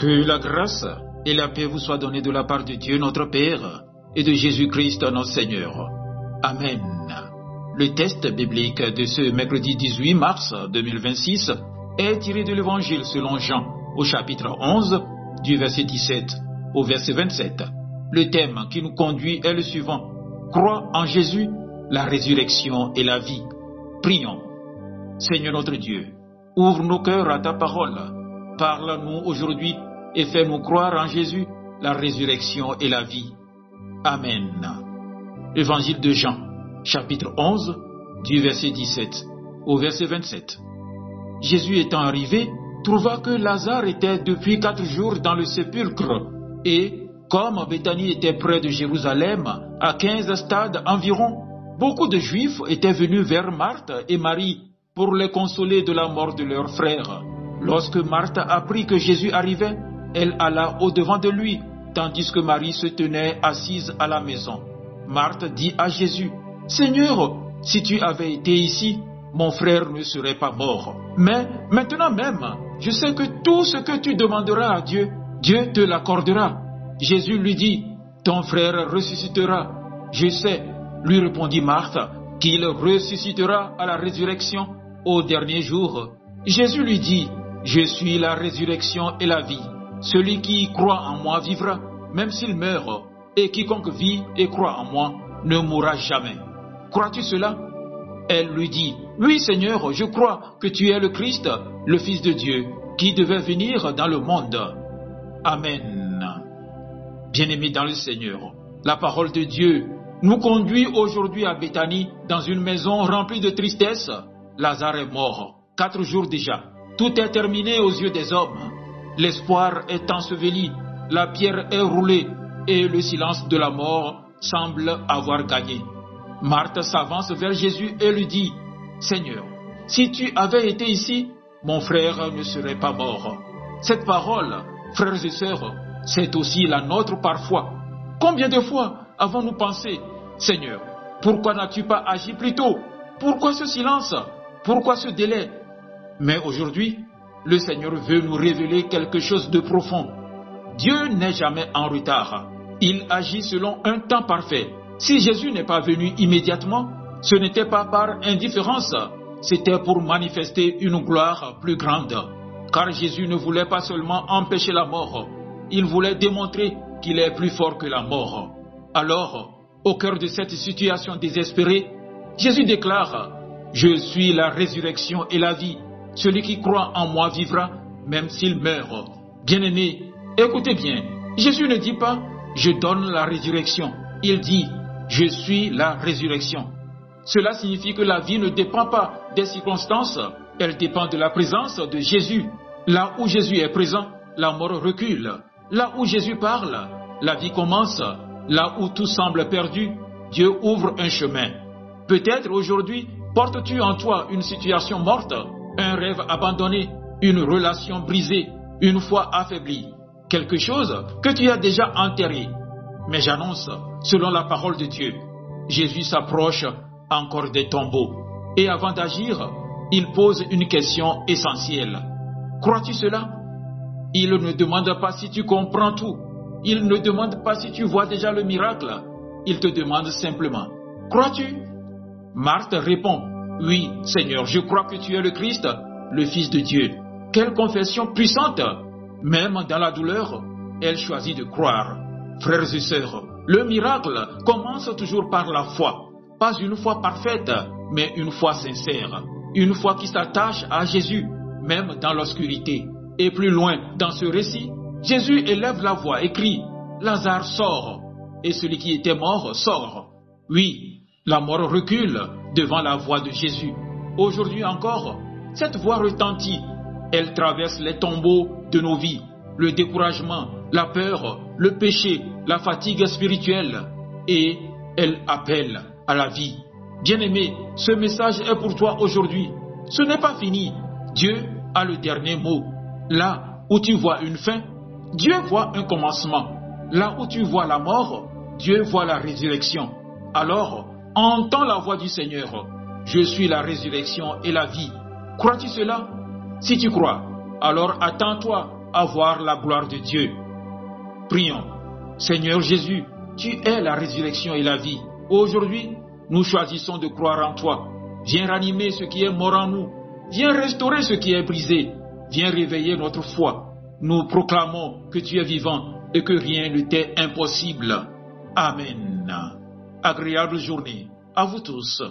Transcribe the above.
Que la grâce et la paix vous soient données de la part de Dieu notre Père et de Jésus-Christ notre Seigneur. Amen. Le texte biblique de ce mercredi 18 mars 2026 est tiré de l'Évangile selon Jean au chapitre 11 du verset 17 au verset 27. Le thème qui nous conduit est le suivant: Crois en Jésus, la résurrection et la vie. Prions. Seigneur notre Dieu, ouvre nos cœurs à ta parole. Parle-nous aujourd'hui et fais-nous croire en Jésus, la résurrection et la vie. Amen. Évangile de Jean, chapitre 11, du verset 17 au verset 27. Jésus étant arrivé, trouva que Lazare était depuis 4 jours dans le sépulcre, et, comme Béthanie était près de Jérusalem, à 15 stades environ, beaucoup de Juifs étaient venus vers Marthe et Marie pour les consoler de la mort de leur frère. Lorsque Marthe apprit que Jésus arrivait, elle alla au-devant de lui, tandis que Marie se tenait assise à la maison. Marthe dit à Jésus: « Seigneur, si tu avais été ici, mon frère ne serait pas mort. Mais maintenant même, je sais que tout ce que tu demanderas à Dieu, Dieu te l'accordera. » Jésus lui dit: « Ton frère ressuscitera. » « Je sais, lui répondit Marthe, qu'il ressuscitera à la résurrection au dernier jour. » Jésus lui dit: « Je suis la résurrection et la vie. Celui qui croit en moi vivra, même s'il meurt, et quiconque vit et croit en moi ne mourra jamais. Crois-tu cela? » Elle lui dit: « Oui, Seigneur, je crois que tu es le Christ, le Fils de Dieu, qui devait venir dans le monde. » Amen. Bien-aimés dans le Seigneur, la parole de Dieu nous conduit aujourd'hui à Béthanie, dans une maison remplie de tristesse. Lazare est mort, 4 jours déjà. Tout est terminé aux yeux des hommes. L'espoir est enseveli, la pierre est roulée, et le silence de la mort semble avoir gagné. Marthe s'avance vers Jésus et lui dit: « Seigneur, si tu avais été ici, mon frère ne serait pas mort. » Cette parole, frères et sœurs, c'est aussi la nôtre parfois. Combien de fois avons-nous pensé: « Seigneur, pourquoi n'as-tu pas agi plus tôt? Pourquoi ce silence? Pourquoi ce délai ?» Mais aujourd'hui, le Seigneur veut nous révéler quelque chose de profond. Dieu n'est jamais en retard. Il agit selon un temps parfait. Si Jésus n'est pas venu immédiatement, ce n'était pas par indifférence, c'était pour manifester une gloire plus grande. Car Jésus ne voulait pas seulement empêcher la mort, il voulait démontrer qu'il est plus fort que la mort. Alors, au cœur de cette situation désespérée, Jésus déclare: « Je suis la résurrection et la vie. Celui qui croit en moi vivra, même s'il meurt. » Bien-aimés, écoutez bien, Jésus ne dit pas « Je donne la résurrection ». Il dit « Je suis la résurrection ». Cela signifie que la vie ne dépend pas des circonstances, elle dépend de la présence de Jésus. Là où Jésus est présent, la mort recule. Là où Jésus parle, la vie commence. Là où tout semble perdu, Dieu ouvre un chemin. Peut-être aujourd'hui, portes-tu en toi une situation morte, un rêve abandonné, une relation brisée, une foi affaiblie, quelque chose que tu as déjà enterré. Mais j'annonce, selon la parole de Dieu, Jésus s'approche encore des tombeaux. Et avant d'agir, il pose une question essentielle. Crois-tu cela? Il ne demande pas si tu comprends tout. Il ne demande pas si tu vois déjà le miracle. Il te demande simplement: crois-tu? Marthe répond: oui, Seigneur, je crois que tu es le Christ, le Fils de Dieu. Quelle confession puissante! Même dans la douleur, elle choisit de croire. Frères et sœurs, le miracle commence toujours par la foi. Pas une foi parfaite, mais une foi sincère. Une foi qui s'attache à Jésus, même dans l'obscurité. Et plus loin dans ce récit, Jésus élève la voix et crie: Lazare sort. Et celui qui était mort sort. Oui, la mort recule devant la voix de Jésus. Aujourd'hui encore, cette voix retentit. Elle traverse les tombeaux de nos vies, le découragement, la peur, le péché, la fatigue spirituelle. Et elle appelle à la vie. Bien-aimé, ce message est pour toi aujourd'hui. Ce n'est pas fini. Dieu a le dernier mot. Là où tu vois une fin, Dieu voit un commencement. Là où tu vois la mort, Dieu voit la résurrection. Alors, entends la voix du Seigneur. Je suis la résurrection et la vie. Crois-tu cela? Si tu crois, alors attends-toi à voir la gloire de Dieu. Prions. Seigneur Jésus, tu es la résurrection et la vie. Aujourd'hui, nous choisissons de croire en toi. Viens ranimer ce qui est mort en nous. Viens restaurer ce qui est brisé. Viens réveiller notre foi. Nous proclamons que tu es vivant et que rien ne t'est impossible. Amen. Agréable journée à vous tous.